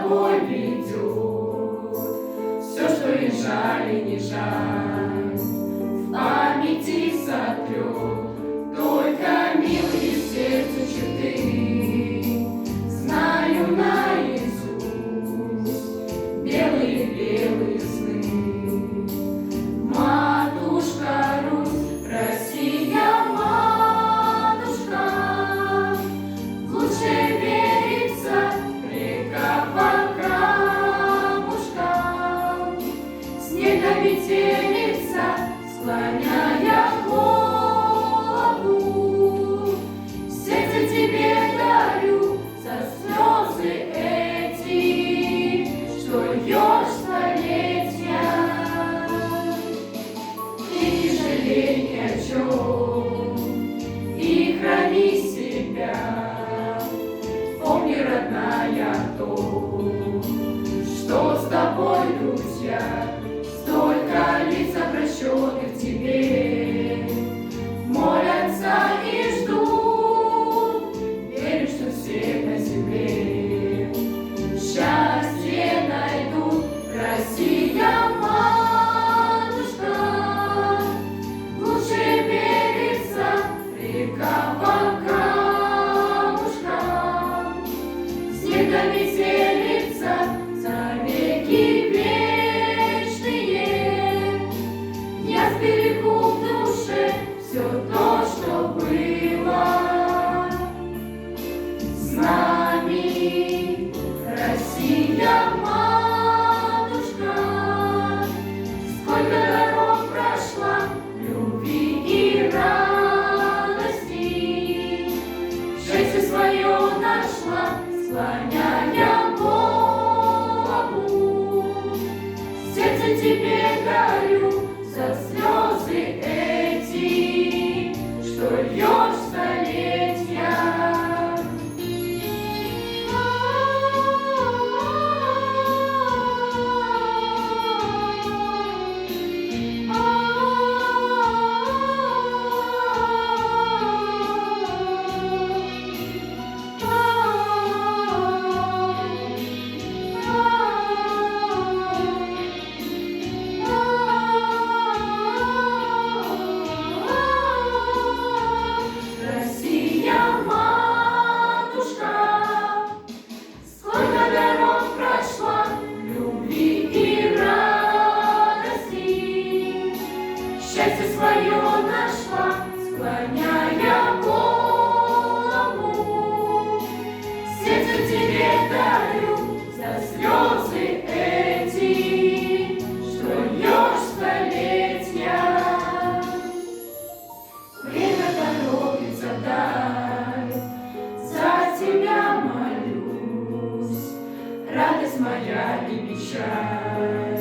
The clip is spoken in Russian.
тобой ведет. Все, что и жаль, и не жаль, в памяти сотрет только милые сердцу черты. Знаю наизусть белые-белые сны. Матушка Русь, Россия, матушка, лучше верится река по камушкам. Снега метелица, склоняя голову, сердце тебе дарю за слезы эти, что льешь столетия. И не жалей ни о чем, и храни себя. Помни, родная, то, что с тобой, друзья, столько лиц обращенных к тебе, молятся и ждут, верю, что всех на земле счастье найдут. Россия, матушка, лучше верится река по камушкам. Снега метелица, за веки вечные. Я сберегу в душе все то, что было с нами. Россия, матушка, сколько дорог прошла, любви и радости, счастье свое нашла, склоняя голову. Сердце тебе дарю за слезы эти, что льешь столетия. Россия, матушка, сколько дорог прошла, любви и радости, счастье свое нашла, склоняя голову. Сердце тебе дарю за слезы эти, что льешь столетия. Время торопится вдаль, за тебя молюсь, радость моя и печаль.